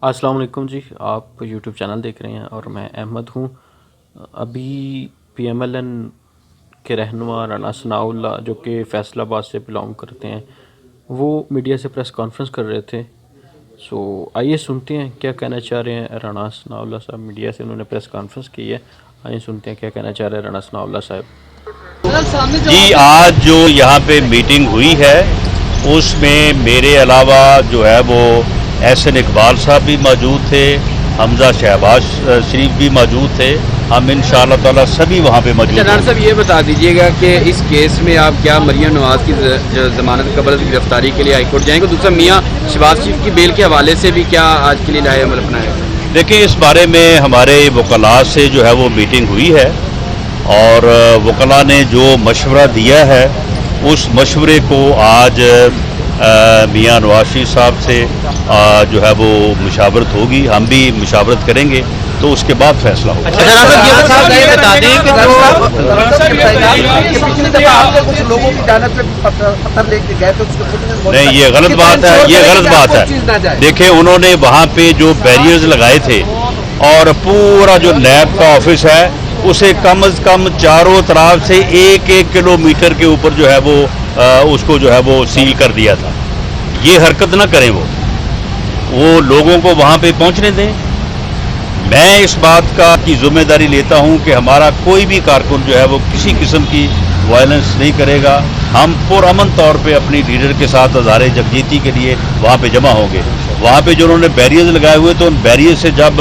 السلام علیکم جی، آپ یوٹیوب چینل دیکھ رہے ہیں اور میں احمد ہوں۔ ابھی پی ایم ایل این کے رہنما رانا ثناء اللہ جو کہ فیصل آباد سے بلانگ کرتے ہیں، وہ میڈیا سے پریس کانفرنس کر رہے تھے۔ آئیے سنتے ہیں کیا کہنا چاہ رہے ہیں رانا ثناء اللہ صاحب۔ میڈیا سے انہوں نے پریس کانفرنس کی ہے، آئیے سنتے ہیں کیا کہنا چاہ رہے ہیں رانا ثناء اللہ صاحب۔ جی آج جو یہاں پہ میٹنگ ہوئی ہے اس میں میرے علاوہ جو ہے وہ احسن اقبال صاحب بھی موجود تھے، حمزہ شہباز شریف بھی موجود تھے، ہم انشاءاللہ تعالی سبھی وہاں پہ موجود ہیں۔ رانا صاحب یہ بتا دیجیے گا کہ اس کیس میں آپ کیا مریم نواز کی ضمانت قبل از گرفتاری کے لیے ہائی کورٹ جائیں گے؟ دوسرا میاں شہباز شریف کی بیل کے حوالے سے بھی کیا آج کے لیے لائحہ عمل اپنائے گا؟ دیکھیں اس بارے میں ہمارے وکلاء سے جو ہے وہ میٹنگ ہوئی ہے اور وکلاء نے جو مشورہ دیا ہے اس مشورے کو آج میاں نواز شریف صاحب سے جو ہے وہ مشاورت ہوگی، ہم بھی مشاورت کریں گے تو اس کے بعد فیصلہ ہوگا۔ یہ بتا دیں کہ نہیں یہ غلط بات ہے، یہ غلط بات ہے۔ دیکھیں انہوں نے وہاں پہ جو بیریئرز لگائے تھے اور پورا جو نیب کا آفس ہے اسے کم از کم چاروں طرف سے 1-1 کلومیٹر کے اوپر جو ہے وہ اس کو جو ہے وہ سیل کر دیا تھا۔ یہ حرکت نہ کریں، وہ لوگوں کو وہاں پہ پہنچنے دیں۔ میں اس بات کا کی ذمہ داری لیتا ہوں کہ ہمارا کوئی بھی کارکن جو ہے وہ کسی قسم کی وائلنس نہیں کرے گا۔ ہم پرامن طور پہ اپنی لیڈر کے ساتھ ہزارے جگجیتی کے لیے وہاں پہ جمع ہوں گے۔ وہاں پہ جو انہوں نے بیریئرز لگائے ہوئے تو ان بیریئر سے جب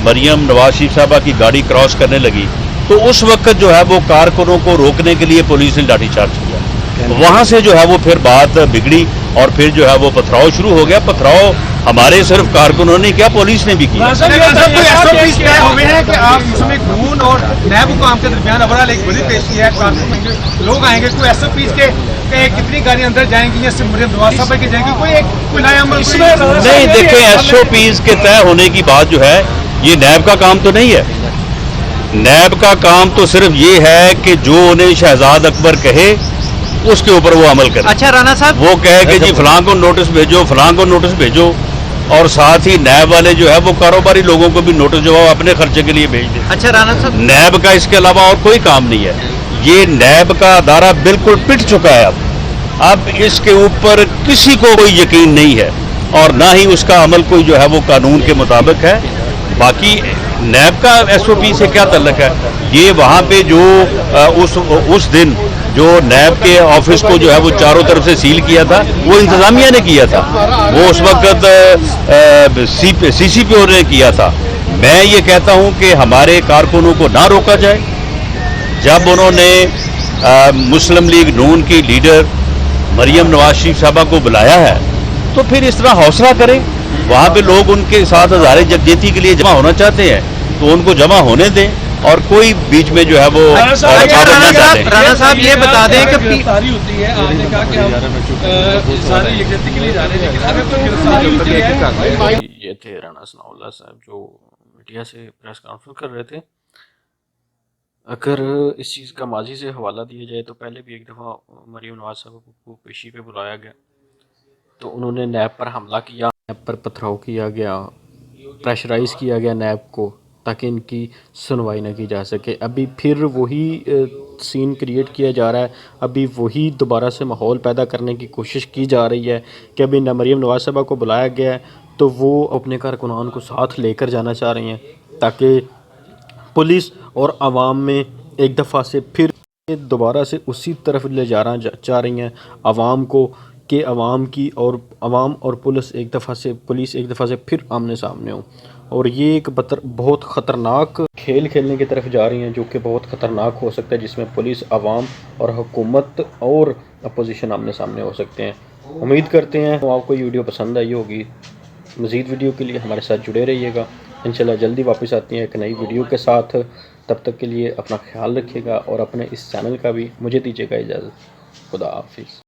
مریم نواز شریف صاحبہ کی گاڑی کراس کرنے لگی تو اس وقت جو ہے وہ کارکنوں کو روکنے کے لیے پولیس نے لاٹھی چارج کیا۔ وہاں سے جو ہے وہ پھر بات بگڑی اور پھر جو ہے وہ پتھراؤ شروع ہو گیا۔ پتھراؤ ہمارے صرف کارکنوں نے کیا، پولیس نے بھی کیا۔ لوگ آئیں گے کوئی ایس او پیز کے کتنی گاڑیاں اندر جائیں گی یا صرف مریم نواز صاحب کے جائیں گی، کوئی نیا عمل نہیں؟ دیکھیں ایس او پیز کے طے ہونے کی بات جو ہے یہ نیب کا کام تو نہیں ہے۔ نیب کا کام تو صرف یہ ہے کہ جو انہیں شہزاد اکبر کہے اس کے اوپر وہ عمل کرے۔ اچھا رانا صاحب، وہ کہے کہ جی فلاں کو نوٹس بھیجو، فلاں کو نوٹس بھیجو، اور ساتھ ہی نیب والے جو ہے وہ کاروباری لوگوں کو بھی نوٹس جو ہے اپنے خرچے کے لیے بھیج دیں۔ اچھا رانا صاحب، نیب کا اس کے علاوہ اور کوئی کام نہیں ہے۔ یہ نیب کا ادارہ بالکل پٹ چکا ہے۔ اب اس کے اوپر کسی کو کوئی یقین نہیں ہے اور نہ ہی اس کا عمل کوئی جو ہے وہ قانون کے مطابق ہے۔ باقی نیب کا ایس او پی سے کیا تعلق ہے؟ یہ وہاں پہ جو اس دن جو نیب کے آفس کو جو ہے وہ چاروں طرف سے سیل کیا تھا وہ انتظامیہ نے کیا تھا، وہ اس وقت سی سی پی او نے کیا تھا۔ میں یہ کہتا ہوں کہ ہمارے کارکنوں کو نہ روکا جائے۔ جب انہوں نے مسلم لیگ نون کی لیڈر مریم نواز شریف صاحبہ کو بلایا ہے تو پھر اس طرح حوصلہ کریں۔ وہاں پہ لوگ ان کے ساتھ ہزارے جگجیتی کے لیے جمع ہونا چاہتے ہیں تو ان کو جمع ہونے دیں اور کوئی بیچ میں جو ہے وہ رکاوٹ نہ ڈالیں۔ رانا صاحب یہ بتا دیں کہ یہ تھے رانا ثناء اللہ صاحب جو میڈیا سے پریس کانفرنس کر رہے تھے۔ اگر اس چیز کا ماضی سے حوالہ دیا جائے تو پہلے بھی ایک دفعہ مریم نواز صاحب کو پیشی پہ بلایا گیا تو انہوں نے نیب پر حملہ کیا، نیب پر پتھراؤ کیا گیا، پریشرائز کیا گیا نیب کو تاکہ ان کی سنوائی نہ کی جا سکے۔ ابھی پھر وہی سین کریٹ کیا جا رہا ہے، ابھی وہی دوبارہ سے ماحول پیدا کرنے کی کوشش کی جا رہی ہے کہ ابھی مریم نواز صاحبہ کو بلایا گیا ہے تو وہ اپنے کارکنان کو ساتھ لے کر جانا چاہ رہی ہیں تاکہ پولیس اور عوام میں ایک دفعہ سے پھر دوبارہ سے اسی طرف لے جانا چاہ رہی ہیں عوام کو کہ عوام اور پولیس ایک دفعہ سے پھر آمنے سامنے ہوں۔ اور یہ ایک بہت خطرناک کھیل کھیلنے کی طرف جا رہی ہیں جو کہ بہت خطرناک ہو سکتا ہے، جس میں پولیس، عوام اور حکومت اور اپوزیشن آمنے سامنے ہو سکتے ہیں۔ امید کرتے ہیں آپ کو یہ ویڈیو پسند آئی ہوگی۔ مزید ویڈیو کے لیے ہمارے ساتھ جڑے رہیے گا، انشاءاللہ جلدی واپس آتی ہیں ایک نئی ویڈیو کے ساتھ۔ تب تک کے لیے اپنا خیال رکھیے گا اور اپنے اس چینل کا بھی مجھے دیجیے گا اجازت۔ خدا حافظ۔